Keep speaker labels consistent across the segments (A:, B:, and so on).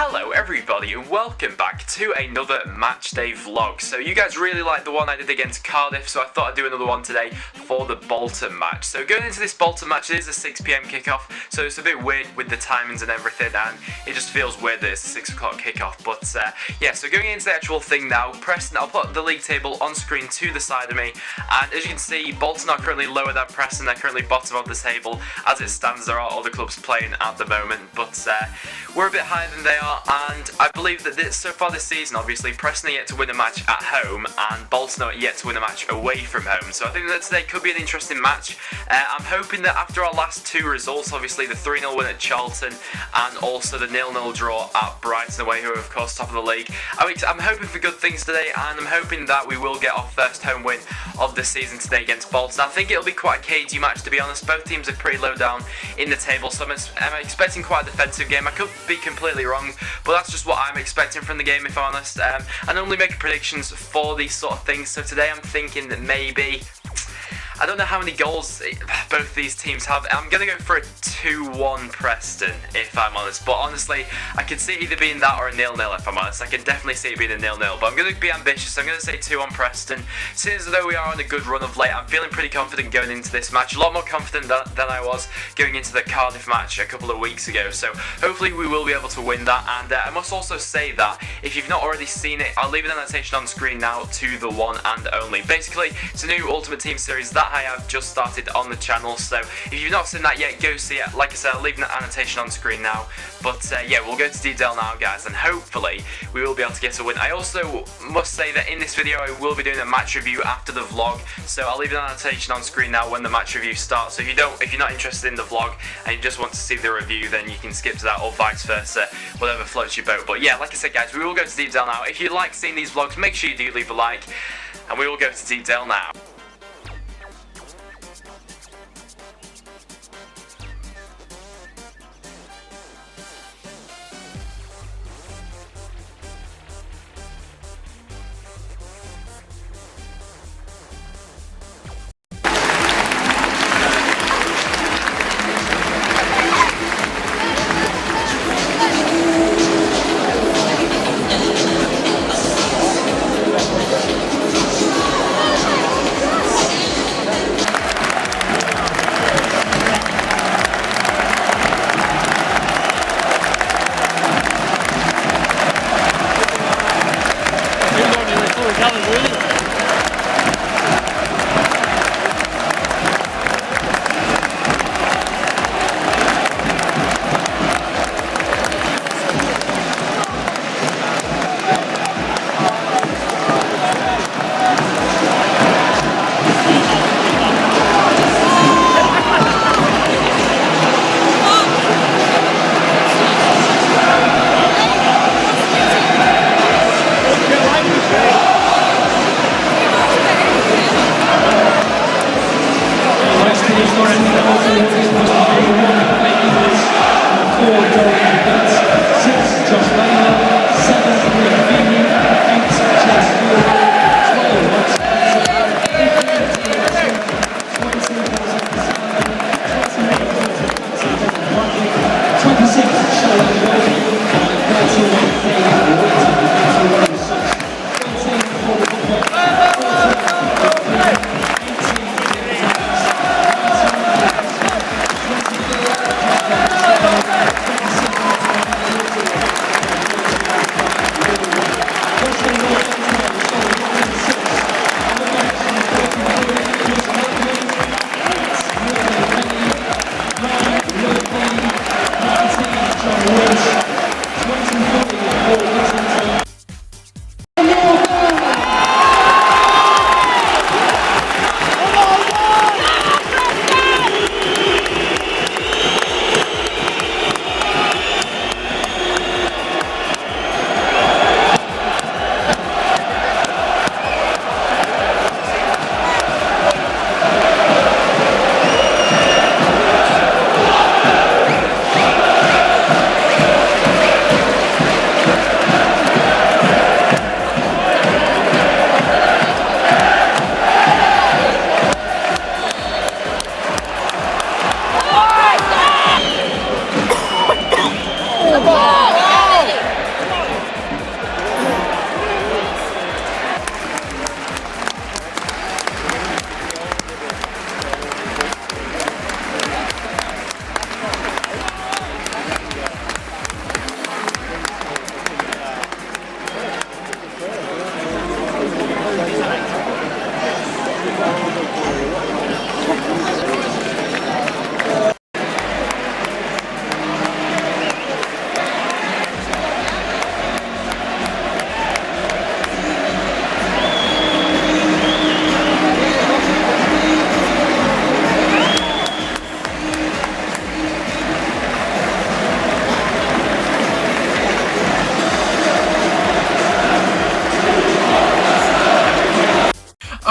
A: Hello everybody and welcome back to another match day vlog. So you guys really liked the one I did against Cardiff, so I thought I'd do another one today for the Bolton match. So going into this Bolton match, it is a 6 PM kickoff, so it's a bit weird with the timings and everything, and it just feels weird that it's a 6 o'clock kickoff. But yeah, so going into the actual thing now, Preston, I'll put the league table on screen to the side of me, and as you can see, Bolton are currently lower than Preston. They're currently bottom of the table. As it stands, there are other clubs playing at the moment, but we're a bit higher than they are, and I believe that so far this season, obviously, Preston are yet to win a match at home, and Bolton are yet to win a match away from home. So I think that today could be an interesting match. I'm hoping that after our last two results, obviously the 3-0 win at Charlton, and also the 0-0 draw at Brighton away, who are of course top of the league, I'm hoping for good things today, and I'm hoping that we will get our first home win of the season today against Bolton. I think it'll be quite a cagey match, to be honest. Both teams are pretty low down in the table, so I'm expecting quite a defensive game. I could be completely wrong, but that's just what I'm expecting from the game, if I'm honest. I normally make predictions for these sort of things, so today I'm thinking that maybe, I don't know how many goals both these teams have. I'm going to go for a 2-1 Preston, if I'm honest. But honestly, I could see it either being that or a 0-0, if I'm honest. I can definitely see it being a 0-0. But I'm going to be ambitious. I'm going to say 2-1 Preston. Since though we are on a good run of late, I'm feeling pretty confident going into this match. A lot more confident than I was going into the Cardiff match a couple of weeks ago. So hopefully we will be able to win that. And I must also say that if you've not already seen it, I'll leave an annotation on screen now to the one and only. Basically, it's a new Ultimate Team series that I have just started on the channel, so if you've not seen that yet, go see it. Like I said, I'll leave an annotation on screen now. But yeah, we'll go to Deepdale now, guys, and hopefully we will be able to get a win. I also must say that in this video I will be doing a match review after the vlog, so I'll leave an annotation on screen now when the match review starts. So if you're not interested in the vlog and you just want to see the review, then you can skip to that, or vice versa, whatever floats your boat. But yeah, like I said, guys, we will go to Deepdale now. If you like seeing these vlogs, make sure you do leave a like, and we will go to Deepdale now.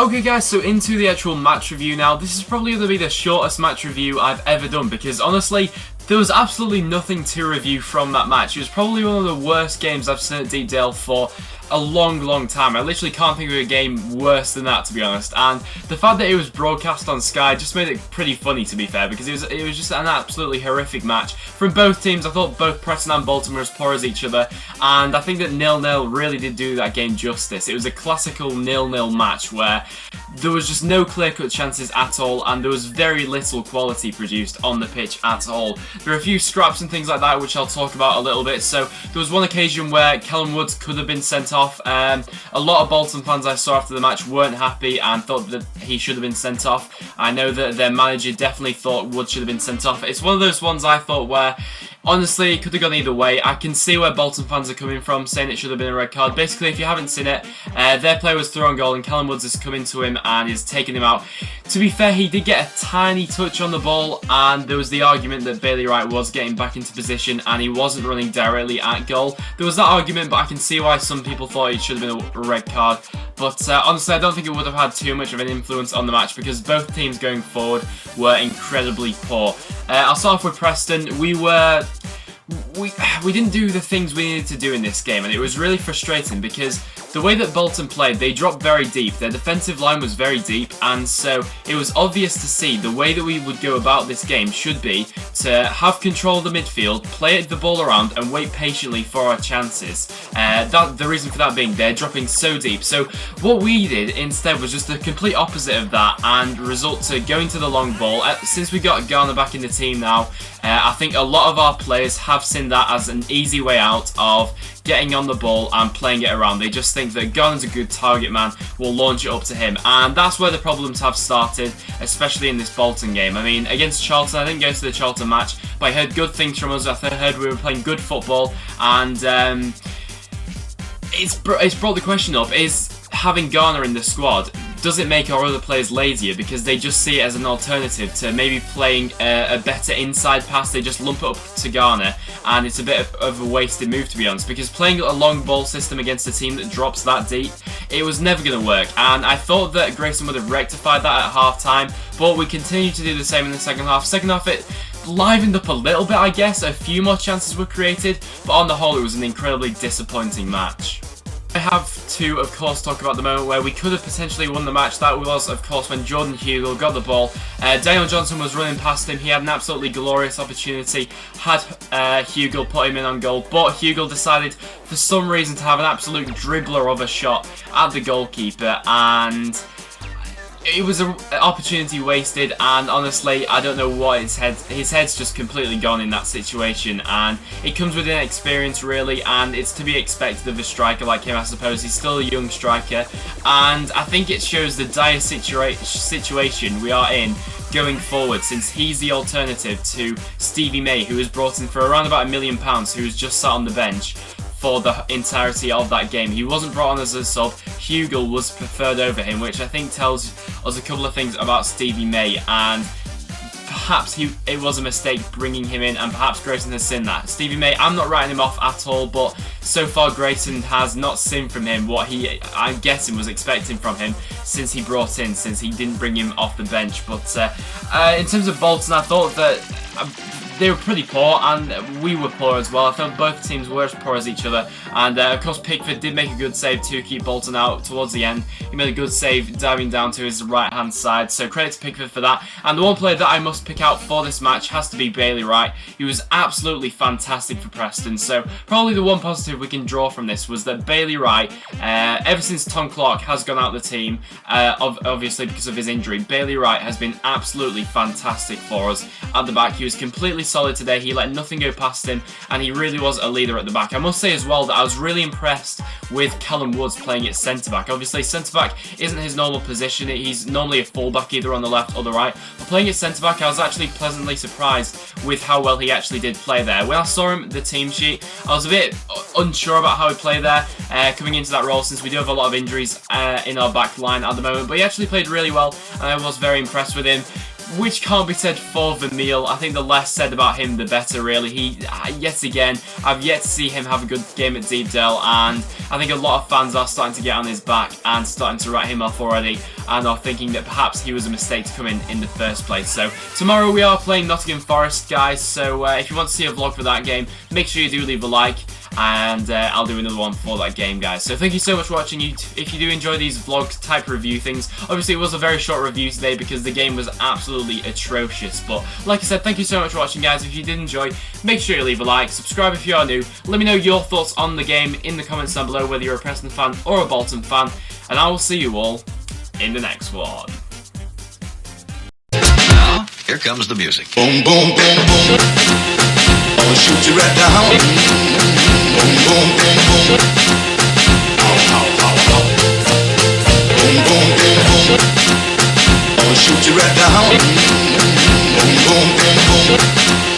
A: Okay guys, so into the actual match review now. This is probably going to be the shortest match review I've ever done because honestly, there was absolutely nothing to review from that match. It was probably one of the worst games I've seen at Deepdale for a long time. I literally can't think of a game worse than that, to be honest. And the fact that it was broadcast on Sky just made it pretty funny, to be fair, because it was just an absolutely horrific match from both teams. I thought both Preston and Bolton were as poor as each other, and I think that 0-0 really did do that game justice. It was a classical 0-0 match where there was just no clear-cut chances at all, and there was very little quality produced on the pitch at all. There were a few scraps and things like that, which I'll talk about a little bit. So there was one occasion where Callum Woods could have been sent off. A lot of Bolton fans I saw after the match weren't happy and thought that he should have been sent off. I know that their manager definitely thought Woods should have been sent off. It's one of those ones I thought where honestly, it could have gone either way. I can see where Bolton fans are coming from, saying it should have been a red card. Basically, if you haven't seen it, their player was through on goal and Callum Woods has come into him and is taking him out. To be fair, he did get a tiny touch on the ball, and there was the argument that Bailey Wright was getting back into position and he wasn't running directly at goal. There was that argument, but I can see why some people thought it should have been a red card. But honestly, I don't think it would have had too much of an influence on the match because both teams going forward were incredibly poor. I'll start off with Preston. We didn't do the things we needed to do in this game, and it was really frustrating because the way that Bolton played, they dropped very deep. Their defensive line was very deep, and so it was obvious to see the way that we would go about this game should be to have control of the midfield, play the ball around, and wait patiently for our chances. The reason for that being they're dropping so deep. So what we did instead was just the complete opposite of that and result to going to the long ball. Since we got Garner back in the team now, I think a lot of our players have seen that as an easy way out of getting on the ball and playing it around. They just think that Garner's a good target man, we'll launch it up to him. And that's where the problems have started, especially in this Bolton game. I mean, against Charlton, I didn't go to the Charlton match, but I heard good things from us. I heard we were playing good football, and it's brought the question up, is having Garner in the squad, does it make our other players lazier because they just see it as an alternative to maybe playing a better inside pass? They just lump it up to Garner, and it's a bit of a wasted move, to be honest, because playing a long ball system against a team that drops that deep, it was never going to work. And I thought that Grayson would have rectified that at half time, but we continued to do the same in the second half. Second half, it livened up a little bit, I guess. A few more chances were created, but on the whole, it was an incredibly disappointing match. I have to, of course, talk about the moment where we could have potentially won the match. That was, of course, when Jordan Hugill got the ball. Daniel Johnson was running past him. He had an absolutely glorious opportunity had Hugill put him in on goal, but Hugill decided for some reason to have an absolute dribbler of a shot at the goalkeeper, and it was an opportunity wasted. And honestly, I don't know what his head's just completely gone in that situation, and it comes with inexperience really, and it's to be expected of a striker like him, I suppose. He's still a young striker, and I think it shows the dire situation we are in going forward, since he's the alternative to Stevie May, who was brought in for around about £1 million, who was just sat on the bench for the entirety of that game. He wasn't brought on as a sub. Hugill was preferred over him, which I think tells us a couple of things about Stevie May, and perhaps it was a mistake bringing him in, and perhaps Grayson has seen that. Stevie May, I'm not writing him off at all, but so far Grayson has not seen from him what I'm guessing, was expecting from him since he brought in, since he didn't bring him off the bench. But in terms of Bolton, I thought that they were pretty poor, and we were poor as well. I felt both teams were as poor as each other, and of course Pickford did make a good save to keep Bolton out towards the end. He made a good save diving down to his right hand side, so credit to Pickford for that. And the one player that I must pick out for this match has to be Bailey Wright. He was absolutely fantastic for Preston, so probably the one positive we can draw from this was that Bailey Wright, ever since Tom Clark has gone out of the team, obviously because of his injury, Bailey Wright has been absolutely fantastic for us at the back. He was completely solid today. He let nothing go past him, and he really was a leader at the back. I must say as well that I was really impressed with Callum Woods playing at centre-back. Obviously, centre-back isn't his normal position. He's normally a full-back either on the left or the right. But playing at centre-back, I was actually pleasantly surprised with how well he actually did play there. When I saw him, the team sheet, I was a bit unsure about how he played there coming into that role, since we do have a lot of injuries in our back line at the moment. But he actually played really well, and I was very impressed with him. which can't be said for Vermeil. I think the less said about him, the better, really. Yet again, I've yet to see him have a good game at Deepdale, and I think a lot of fans are starting to get on his back and starting to write him off already, and are thinking that perhaps he was a mistake to come in the first place. So tomorrow we are playing Nottingham Forest, guys, so if you want to see a vlog for that game, make sure you do leave a like, and I'll do another one for that game, guys. So thank you so much for watching. If you do enjoy these vlog type review things, obviously it was a very short review today because the game was absolutely atrocious, but like I said, thank you so much for watching, guys. If you did enjoy, make sure you leave a like, subscribe if you are new, let me know your thoughts on the game in the comments down below, whether you're a Preston fan or a Bolton fan, and I will see you all in the next one.
B: Now, here comes the music. Boom, boom, boom, boom. I'll shoot you right down. Boom, boom, boom, boom. Ow, ow, ow, ow. Boom, boom, boom, boom. I'll shoot you right down. Boom, boom, boom, boom.